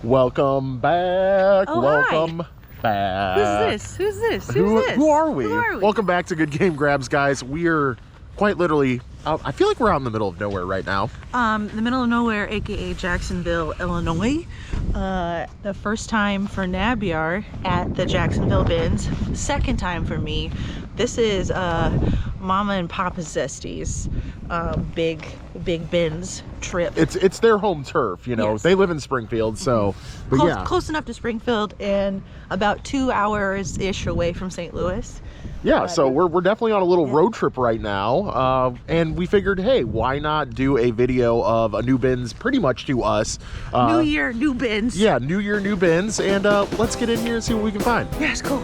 Welcome back. Oh, welcome back. Who's this? Who are we? Who are we? Welcome back to Good Game Grabs, guys. We are quite literally out. I feel like we're out in the middle of nowhere right now. The middle of nowhere, aka Jacksonville, Illinois. The first time for Nabyar at the Jacksonville bins. Second time for me. This is Mama and Papa Zesty's big bins trip. It's their home turf, you know. Yes. They live in Springfield, so but yeah, close enough to Springfield and about 2 hours ish away from St. Louis. yeah. So we're definitely on a little road trip right now, and we figured, hey, why not do a video of a new bins, pretty much to us. New year, new bins. Yeah, new year, new bins, and let's get in here and see what we can find. Yeah, it's cool.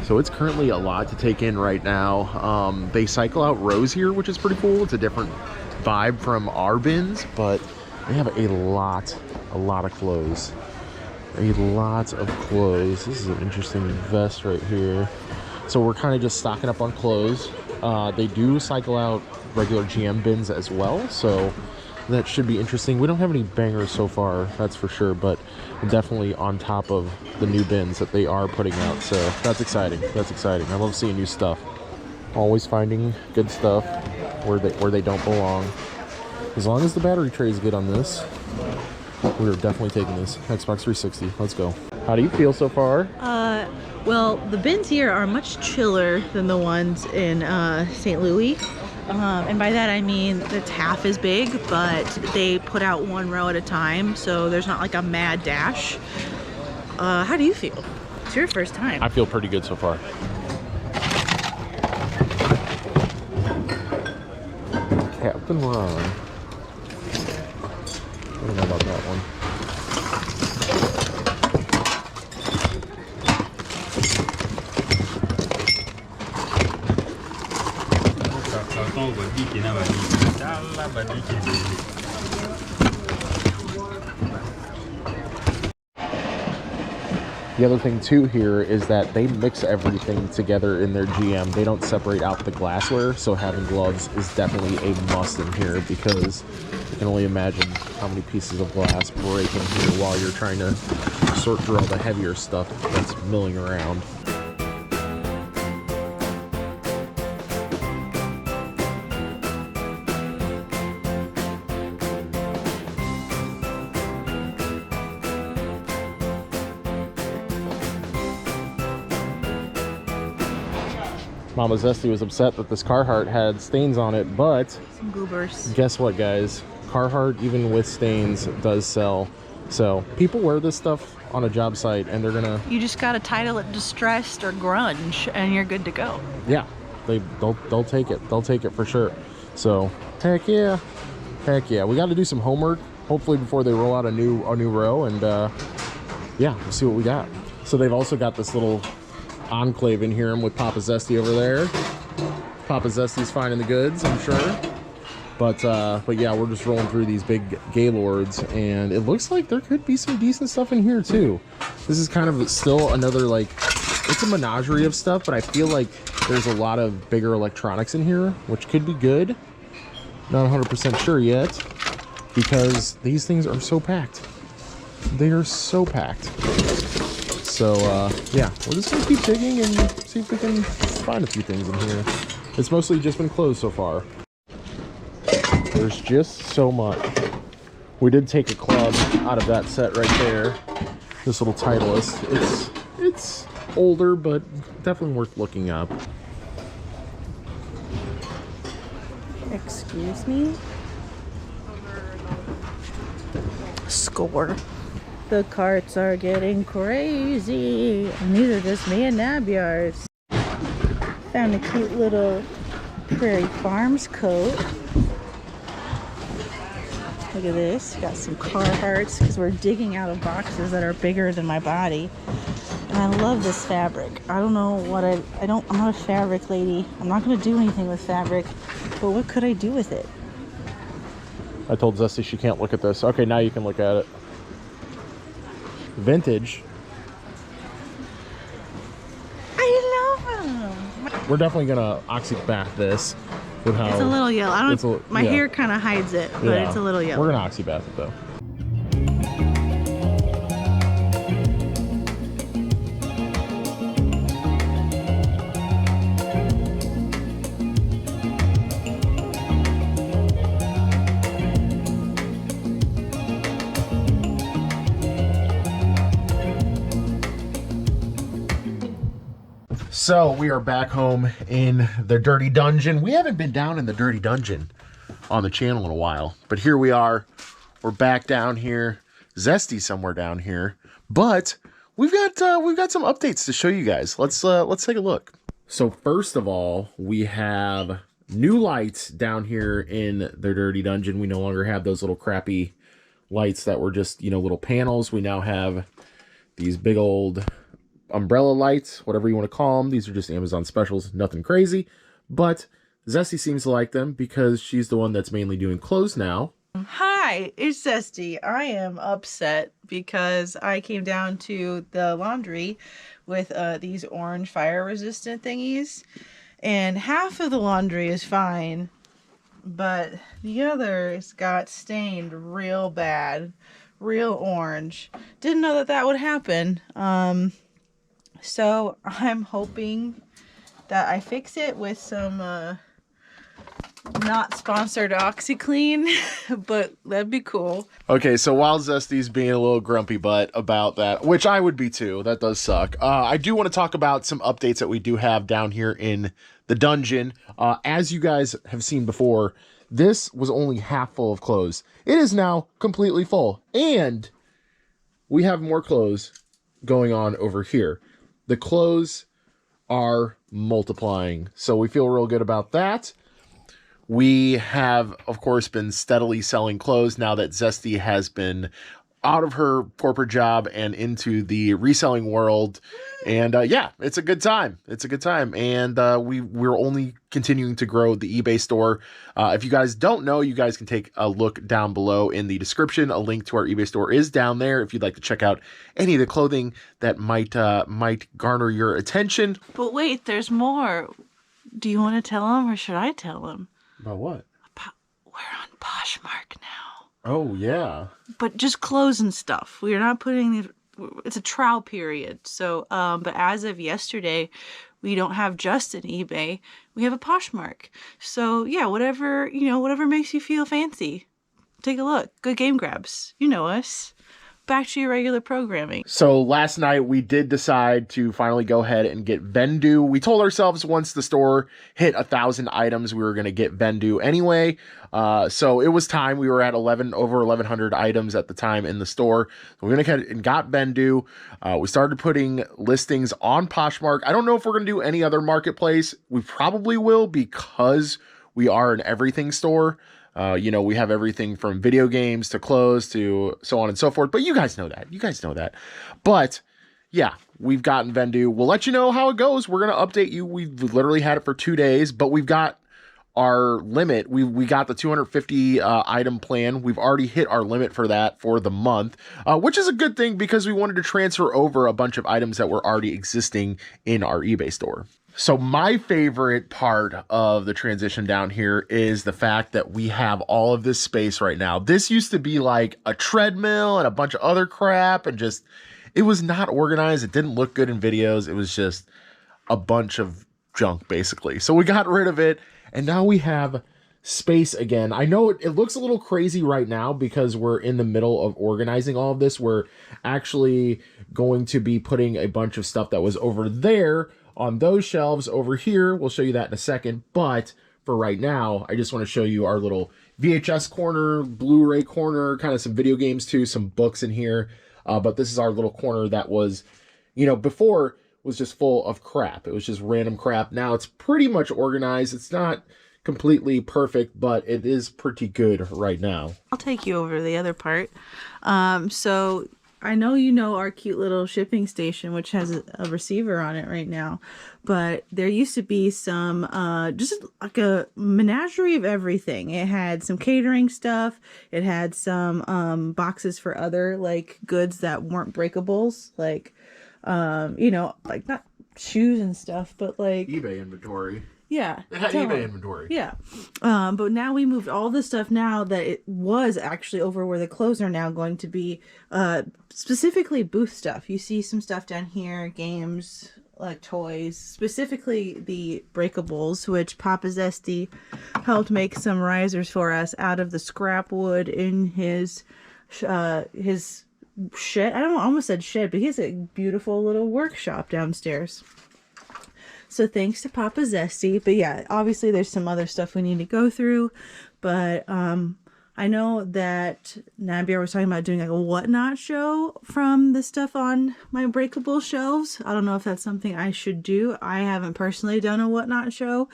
So it's currently a lot to take in right now. They cycle out rows here, which is pretty cool. It's a different vibe from our bins, but they have a lot of clothes. A lot of clothes. This is an interesting vest right here. So we're kind of just stocking up on clothes. They do cycle out regular GM bins as well, so that should be interesting. We don't have any bangers so far, that's for sure, but definitely on top of the new bins that they are putting out, so that's exciting. That's exciting. I love seeing new stuff. Always finding good stuff where they don't belong. As long as the battery tray is good on this, we're definitely taking this. Xbox 360, let's go. How do you feel so far? Well, the bins here are much chiller than the ones in St. Louis. And by that I mean it's half as big, but they put out one row at a time, so there's not like a mad dash. How do you feel? It's your first time. I feel pretty good so far. Captain Ron. I don't know about that one. The other thing too here is that they mix everything together in their GM. They don't separate out the glassware, so having gloves is definitely a must in here, because you can only imagine how many pieces of glass break in here while you're trying to sort through all the heavier stuff that's milling around. Mama Zesty was upset that this Carhartt had stains on it, but some goobers. Guess what, guys? Carhartt, even with stains, does sell. So people wear this stuff on a job site, and they're gonna. You just gotta title it distressed or grunge, and you're good to go. Yeah, they'll take it. They'll take it for sure. So heck yeah. We got to do some homework, hopefully before they roll out a new row, and yeah, we'll see what we got. So they've also got this little enclave in here. I'm with Papa Zesty over there. Papa Zesty's finding the goods, I'm sure. But yeah, we're just rolling through these big Gaylords, and it looks like there could be some decent stuff in here too. This is kind of still another, like, it's a menagerie of stuff, but I feel like there's a lot of bigger electronics in here, which could be good. Not 100% sure yet, because these things are so packed. They are so packed. So yeah, we're just gonna keep digging and see if we can find a few things in here. It's mostly just been closed so far. There's just so much. We did take a club out of that set right there. This little Titleist. It's older, but definitely worth looking up. Excuse me? Score. The carts are getting crazy, and these are just me and Nabyar's. Found a cute little Prairie Farms coat. Look at this. Got some Carhartts because we're digging out of boxes that are bigger than my body. I love this fabric. I don't know what I'm not a fabric lady. I'm not gonna do anything with fabric, but what could I do with it? I told Zesty she can't look at this. Okay, now you can look at it. Vintage. I love them. We're definitely gonna oxybath this with how It's a little yellow. I don't. My hair kind of hides it, but yeah, it's a little yellow. We're gonna oxybath it though. So we are back home in the Dirty Dungeon. We haven't been down in the Dirty Dungeon on the channel in a while, but here we are. We're back down here. Zesty somewhere down here, but we've got some updates to show you guys. Let's take a look. So first of all, we have new lights down here in the Dirty Dungeon. We no longer have those little crappy lights that were just, you know, little panels. We now have these big old umbrella lights, whatever you want to call them. These are just Amazon specials, nothing crazy, but Zesty seems to like them because she's the one that's mainly doing clothes now. Hi, it's Zesty. I am upset because I came down to the laundry with these orange fire resistant thingies, and half of the laundry is fine, but the others got stained real bad, real orange. Didn't know that would happen. So I'm hoping that I fix it with some not sponsored OxyClean, but that'd be cool. Okay, so while Zesty's being a little grumpy butt about that, which I would be too, that does suck. I do want to talk about some updates that we do have down here in the dungeon. As you guys have seen before, this was only half full of clothes. It is now completely full, and we have more clothes going on over here. The clothes are multiplying, so we feel real good about that. We have, of course, been steadily selling clothes now that Zesty has been out of her corporate job and into the reselling world. And yeah, it's a good time. It's a good time. And we're only continuing to grow the eBay store. If you guys don't know, you guys can take a look down below in the description. A link to our eBay store is down there if you'd like to check out any of the clothing that might garner your attention. But wait, there's more. Do you want to tell them, or should I tell them? About what? We're on Poshmark now. Oh, yeah. But just clothes and stuff. We are not putting it's a trial period. So, but as of yesterday, we don't have just an eBay. We have a Poshmark. So yeah, whatever makes you feel fancy. Take a look. Good game grabs. You know us. Back to your regular programming. So last night we did decide to finally go ahead and get Vendu. We told ourselves once the store hit 1,000 items, we were going to get Vendu anyway. So it was time. We were at over 1,100 items at the time in the store. So we went ahead and got Vendu. We started putting listings on Poshmark. I don't know if we're going to do any other marketplace. We probably will because we are an everything store. You know, we have everything from video games to clothes to so on and so forth. But you guys know that. You guys know that. But yeah, we've gotten Vendu. We'll let you know how it goes. We're going to update you. We've literally had it for 2 days, but we've got our limit. We got the 250 item plan. We've already hit our limit for that for the month, which is a good thing because we wanted to transfer over a bunch of items that were already existing in our eBay store. So my favorite part of the transition down here is the fact that we have all of this space right now. This used to be like a treadmill and a bunch of other crap, and just, it was not organized. It didn't look good in videos. It was just a bunch of junk basically. So we got rid of it, and now we have space again. I know it looks a little crazy right now because we're in the middle of organizing all of this. We're actually going to be putting a bunch of stuff that was over there on those shelves over here. We'll show you that in a second. But for right now, I just want to show you our little VHS corner, Blu-ray corner, kind of some video games too, some books in here. But this is our little corner that was, you know, before was just full of crap. It was just random crap. Now it's pretty much organized. It's not completely perfect, but it is pretty good right now. I'll take you over the other part. So I know you know our cute little shipping station, which has a receiver on it right now, but there used to be some, just like a menagerie of everything. It had some catering stuff. It had some, boxes for other, like, goods that weren't breakables, like, you know, like, not shoes and stuff, but, like... eBay inventory. Yeah. It had eBay inventory. Yeah. But now we moved all the stuff now that it was actually over where the clothes are now going to be, specifically booth stuff. You see some stuff down here, games, like toys, specifically the breakables, which Papa Zesty helped make some risers for us out of the scrap wood in his shed. I almost said shed, but he has a beautiful little workshop downstairs. So thanks to Papa Zesty. But yeah, obviously there's some other stuff we need to go through. But I know that Nabyar was talking about doing like a whatnot show from the stuff on my breakable shelves. I don't know if that's something I should do. I haven't personally done a whatnot show.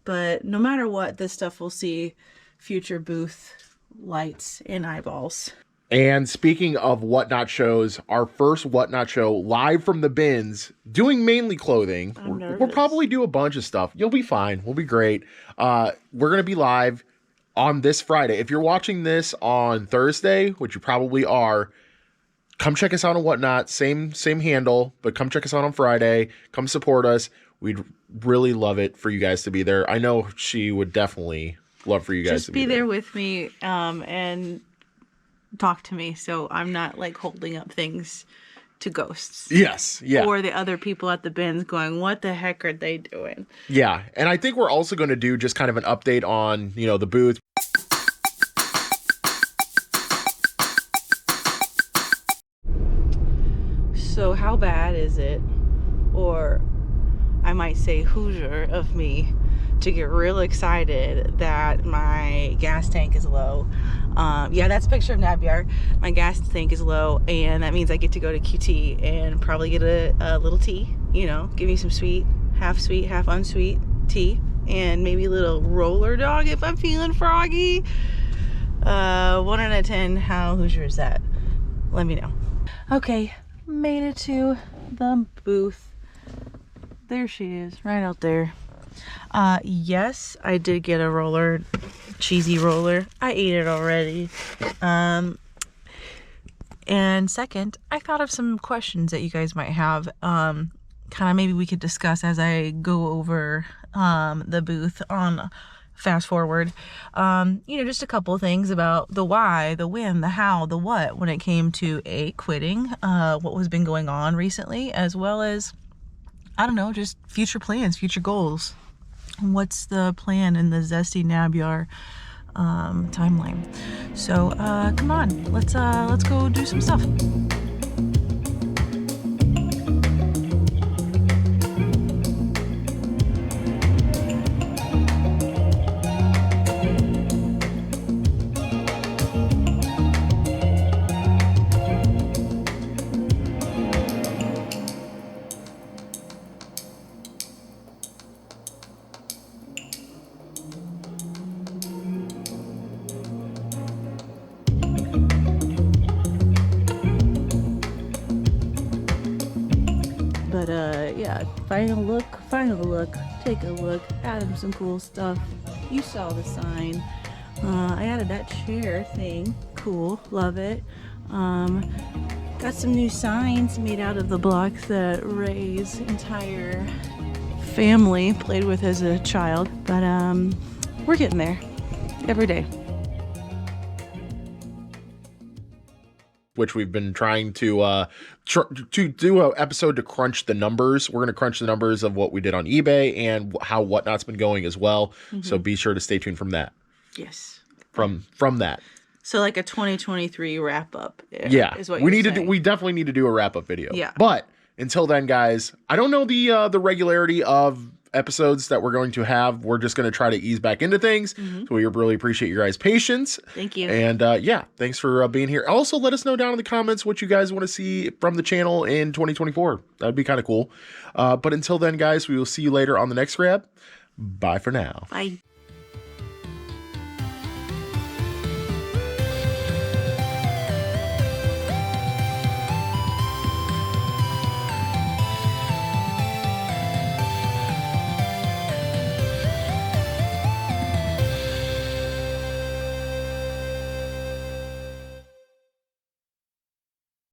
But no matter what, this stuff will see future booth lights and eyeballs. And speaking of Whatnot shows, our first Whatnot show live from the bins, doing mainly clothing. We'll probably do a bunch of stuff. You'll be fine. We'll be great. We're going to be live on this Friday. If you're watching this on Thursday, which you probably are, come check us out on Whatnot. Same handle, but come check us out on Friday. Come support us. We'd really love it for you guys to be there. I know she would definitely love for you guys to be there. Just be there with me and talk to me, so I'm not like holding up things to ghosts. Yes, yeah. Or the other people at the bins going, what the heck are they doing? Yeah, and I think we're also going to do just kind of an update on, you know, the booth. So how bad is it, or I might say Hoosier of me, to get real excited that my gas tank is low? Yeah, that's a picture of Nabyar. My gas tank is low, and that means I get to go to QT and probably get a little tea, you know, give me some sweet, half unsweet tea, and maybe a little roller dog if I'm feeling froggy. 1 out of 10, how Hoosier is that? Let me know. Okay, made it to the booth. There she is, right out there. Yes, I did get a roller, cheesy roller. I ate it already. And second, I thought of some questions that you guys might have. Kind of maybe we could discuss as I go over the booth on fast forward. You know, just a couple things about the why, the when, the how, the what when it came to quitting, what has been going on recently, as well as, I don't know, just future plans, future goals. What's the plan in the Zesty Nabyar timeline? So come on, let's go do some stuff. But yeah, final look, take a look, added some cool stuff. You saw the sign. I added that chair thing. Cool, love it. Got some new signs made out of the blocks that Ray's entire family played with as a child. But we're getting there every day. Which we've been trying to do an episode to crunch the numbers. We're going to crunch the numbers of what we did on eBay and how Whatnot's been going as well. Mm-hmm. So be sure to stay tuned from that. Yes. From that. So like a 2023 wrap up. Yeah. Is what we need saying. To do. We definitely need to do a wrap up video. Yeah. But until then, guys, I don't know the regularity of episodes that we're going to have. We're just going to try to ease back into things. Mm-hmm. So we really appreciate your guys' patience. Thank you. And yeah, thanks for being here. Also, let us know down in the comments what you guys want to see from the channel in 2024. That'd be kind of cool. But until then, guys, we will see you later on the next grab. Bye for now. Bye.